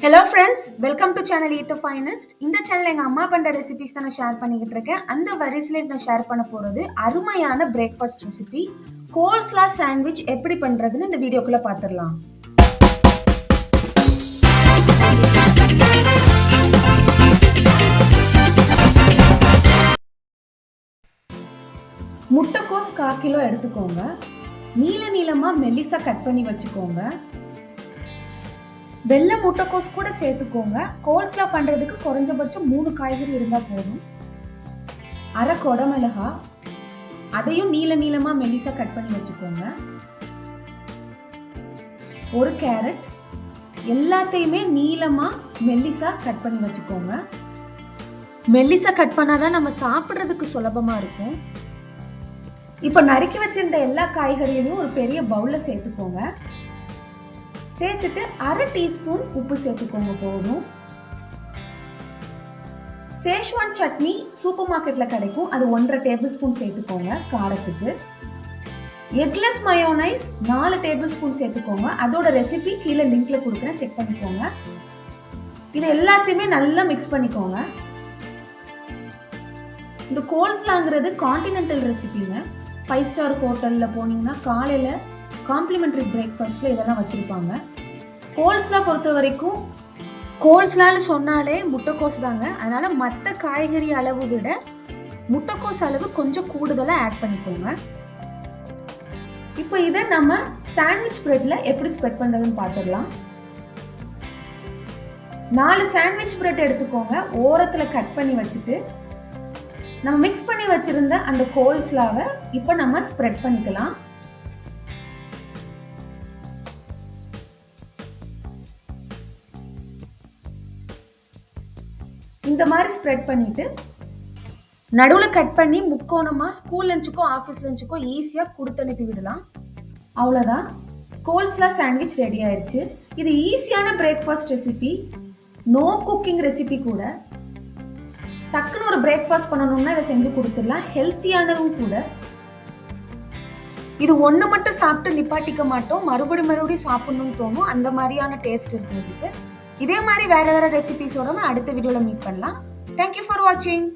Hello friends, welcome to channel eat the finest. இந்த channel எங்கள் அம்மா பண்ணுற ரெசிபிஸ் தான் நான் ஷேர் பண்ணிக்கிட்டு இருக்கேன். அந்த வரிசையில் நான் ஷேர் பண்ண போகிறது அருமையான பிரேக்ஃபாஸ்ட் ரெசிபி கோல்ஸ்லா சாண்ட்விச் எப்படி பண்ணுறதுன்னு இந்த வீடியோக்குள்ளே பார்த்துடலாம். முட்டைக்கோஸ் 1/4 கிலோ எடுத்துக்கோங்க. நீளமாக மெல்லிசா கட் பண்ணி வச்சுக்கோங்க. வெள்ளை முட்டைக்கோஸ் கூட சேர்த்துக்கோங்க. கோல்ஸ்லா பண்றதுக்கு குறைஞ்சபட்சம் 3 காய்கறி இருந்தா போதும். அரை கொடமிளகா, அதையும் நீளமா மெல்லிசா கட் பண்ணி வச்சுக்கோங்க. ஒரு கேரட், எல்லாத்தையுமே நீளமா மெல்லிசா கட் பண்ணி வச்சுக்கோங்க. மெல்லிசா கட் பண்ணாதான் நம்ம சாப்பிட்றதுக்கு சுலபமா இருக்கும். இப்போ நறுக்கி வச்சிருந்த எல்லா காய்கறிகளையும் ஒரு பெரிய பவுல்ல சேர்த்துக்கோங்க. சேர்த்துட்டு அரை டீஸ்பூன் உப்பு சேர்த்துக்கோங்க போதும். சேஷ்வான் சட்னி சூப்பர் மார்க்கெட்ல கிடைக்கும், அது 1.5 டேபிள் ஸ்பூன் சேர்த்துக்கோங்க காரத்துக்கு. எக்லெஸ் மயோனைஸ் 4 டேபிள் ஸ்பூன் சேர்த்துக்கோங்க. அதோட ரெசிபி கீழே லிங்க்ல கொடுக்குறேன், செக் பண்ணிக்கோங்க. இது எல்லாத்தையுமே நல்லா மிக்ஸ் பண்ணிக்கோங்க. இந்த கோல்ஸ்லாங்கிறது கான்டினென்டல் ரெசிபிங்க. 5 ஸ்டார் ஹோட்டல்ல போனீங்கன்னா காலையில காம்ப்ளிமெண்டரி பிரேக்ஃபாஸ்ட்ல இதெல்லாம் வச்சிருப்பாங்க. கோல்ஸ்லா பொறுத்த வரைக்கும் கோல்ஸ்லான்னு சொன்னாலே முட்டைக்கோஸ் தாங்க. அதனால மற்ற காய்கறி அளவு விட முட்டைக்கோஸ் அளவு கொஞ்சம் கூடுதலாக ஆட் பண்ணிக்கோங்க. இப்போ இதை நம்ம சாண்ட்விச் பிரெட்ல எப்படி ஸ்ப்ரெட் பண்றதுன்னு பார்த்துடலாம். 4 சாண்ட்விச் பிரெட் எடுத்துக்கோங்க. ஓரத்தில் கட் பண்ணி வச்சுட்டு நம்ம மிக்ஸ் பண்ணி வச்சிருந்த அந்த கோல்ஸ்லாவை இப்போ நம்ம ஸ்ப்ரெட் பண்ணிக்கலாம். இந்த மாதிரி ஸ்ப்ரெட் பண்ணிட்டு நடுவில் கட் பண்ணி முக்கோணமாக ஸ்கூல் லஞ்சுக்கோ ஆஃபீஸ் லஞ்சுக்கோ ஈஸியாக கொடுத்து அனுப்பி விடலாம். அவ்வளோதான், கோல்ஸ்லா சாண்ட்விச் ரெடி ஆயிடுச்சு. இது ஈஸியான breakfast recipe, no cooking recipe கூட. டக்குன்னு ஒரு பிரேக்ஃபாஸ்ட் பண்ணணும்னா இதை செஞ்சு கொடுத்துடலாம். ஹெல்த்தியானதும் கூட. இது ஒன்று மட்டும் சாப்பிட்டு நிப்பாட்டிக்க மாட்டோம், மறுபடியும் சாப்பிடணும்னு தோணும். அந்த மாதிரியான டேஸ்ட் இருக்கும் இதுக்கு. இதே மாதிரி வேற ரெசிபிஸோட நான் அடுத்த வீடியோல மீட் பண்ணலாம். தேங்க்யூ ஃபார் வாட்சிங்.